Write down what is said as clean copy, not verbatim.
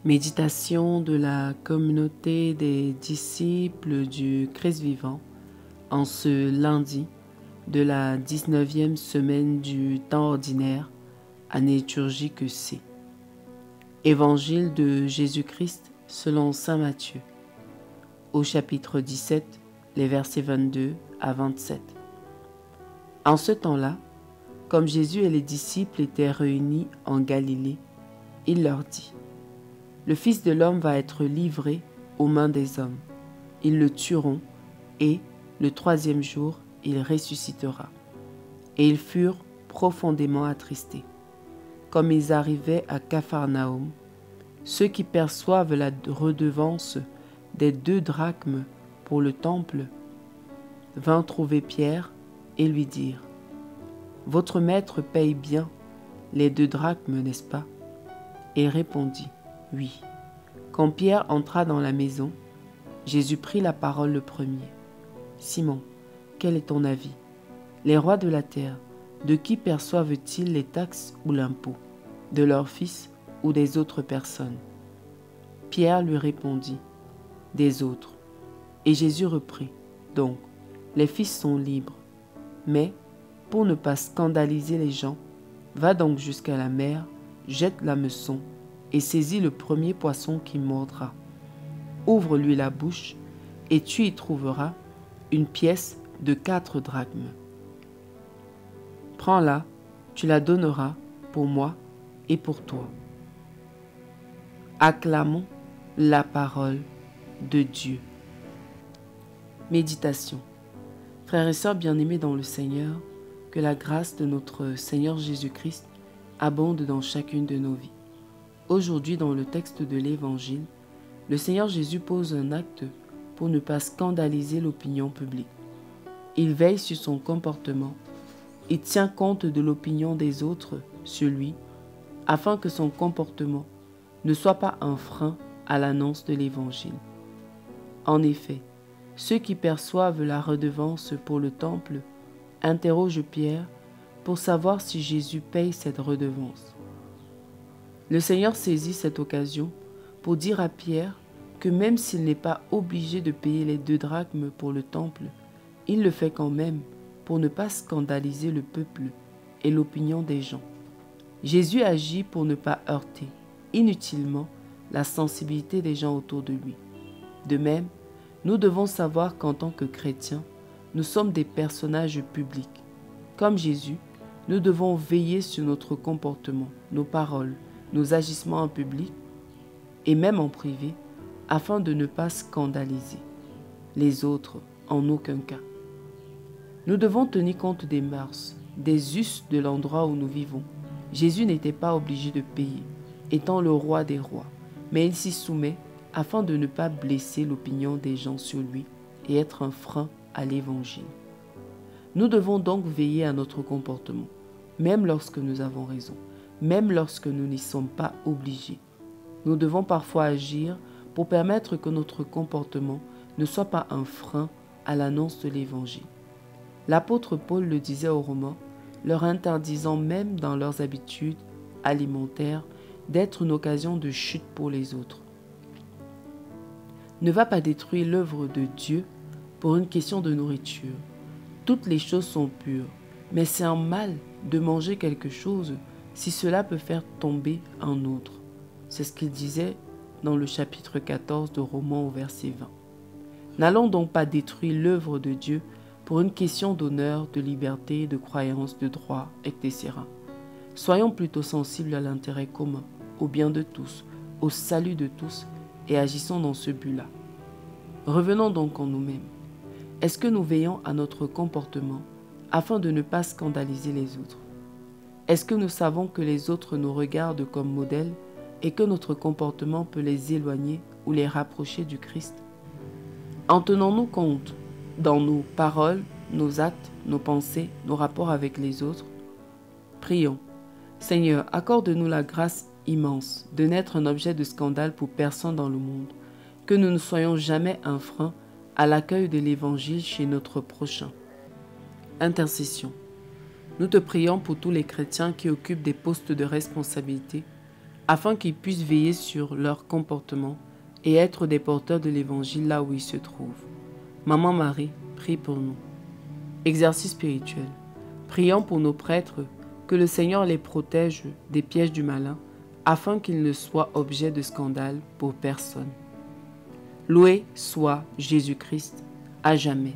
Méditation de la communauté des disciples du Christ vivant en ce lundi de la 19e semaine du temps ordinaire, année liturgique C. Évangile de Jésus-Christ selon saint Matthieu, au chapitre 17, les versets 22 à 27. En ce temps-là, comme Jésus et les disciples étaient réunis en Galilée, il leur dit: le Fils de l'homme va être livré aux mains des hommes. Ils le tueront et, le troisième jour, il ressuscitera. Et ils furent profondément attristés. Comme ils arrivaient à Capharnaüm, ceux qui perçoivent la redevance des 2 drachmes pour le temple vinrent trouver Pierre et lui dirent: votre maître paye bien les 2 drachmes, n'est-ce pas? Et il répondit: oui. Quand Pierre entra dans la maison, Jésus prit la parole le premier. Simon, quel est ton avis? Les rois de la terre, de qui perçoivent-ils les taxes ou l'impôt? De leurs fils ou des autres personnes? Pierre lui répondit: des autres. Et Jésus reprit: donc, les fils sont libres. Mais, pour ne pas scandaliser les gens, va donc jusqu'à la mer, jette l'hameçon et saisis le premier poisson qui mordra. Ouvre-lui la bouche et tu y trouveras une pièce de 4 drachmes. Prends-la, tu la donneras pour moi et pour toi. Acclamons la parole de Dieu. Méditation. Frères et sœurs bien-aimés dans le Seigneur, que la grâce de notre Seigneur Jésus-Christ abonde dans chacune de nos vies. Aujourd'hui, dans le texte de l'Évangile, le Seigneur Jésus pose un acte pour ne pas scandaliser l'opinion publique. Il veille sur son comportement, il tient compte de l'opinion des autres sur lui, afin que son comportement ne soit pas un frein à l'annonce de l'Évangile. En effet, ceux qui perçoivent la redevance pour le temple interrogent Pierre pour savoir si Jésus paye cette redevance. Le Seigneur saisit cette occasion pour dire à Pierre que même s'il n'est pas obligé de payer les 2 drachmes pour le temple, il le fait quand même pour ne pas scandaliser le peuple et l'opinion des gens. Jésus agit pour ne pas heurter inutilement la sensibilité des gens autour de lui. De même, nous devons savoir qu'en tant que chrétiens, nous sommes des personnages publics. Comme Jésus, nous devons veiller sur notre comportement, nos paroles, nos agissements en public et même en privé, afin de ne pas scandaliser les autres en aucun cas. Nous devons tenir compte des mœurs, des us de l'endroit où nous vivons. Jésus n'était pas obligé de payer, étant le roi des rois, mais il s'y soumet afin de ne pas blesser l'opinion des gens sur lui et être un frein à l'Évangile. Nous devons donc veiller à notre comportement, même lorsque nous avons raison. Même lorsque nous n'y sommes pas obligés. Nous devons parfois agir pour permettre que notre comportement ne soit pas un frein à l'annonce de l'Évangile. L'apôtre Paul le disait aux Romains, leur interdisant même dans leurs habitudes alimentaires d'être une occasion de chute pour les autres. Ne va pas détruire l'œuvre de Dieu pour une question de nourriture. Toutes les choses sont pures, mais c'est un mal de manger quelque chose si cela peut faire tomber un autre. C'est ce qu'il disait dans le chapitre 14 de Romains au verset 20. N'allons donc pas détruire l'œuvre de Dieu pour une question d'honneur, de liberté, de croyance, de droit, etc. Soyons plutôt sensibles à l'intérêt commun, au bien de tous, au salut de tous, et agissons dans ce but-là. Revenons donc en nous-mêmes. Est-ce que nous veillons à notre comportement afin de ne pas scandaliser les autres? Est-ce que nous savons que les autres nous regardent comme modèle et que notre comportement peut les éloigner ou les rapprocher du Christ? En tenons-nous compte dans nos paroles, nos actes, nos pensées, nos rapports avec les autres? Prions. Seigneur, accorde-nous la grâce immense de n'être un objet de scandale pour personne dans le monde, que nous ne soyons jamais un frein à l'accueil de l'Évangile chez notre prochain. Intercession. Nous te prions pour tous les chrétiens qui occupent des postes de responsabilité, afin qu'ils puissent veiller sur leur comportement et être des porteurs de l'Évangile là où ils se trouvent. Maman Marie, prie pour nous. Exercice spirituel. Prions pour nos prêtres, que le Seigneur les protège des pièges du malin, afin qu'ils ne soient objet de scandale pour personne. Loué soit Jésus-Christ, à jamais.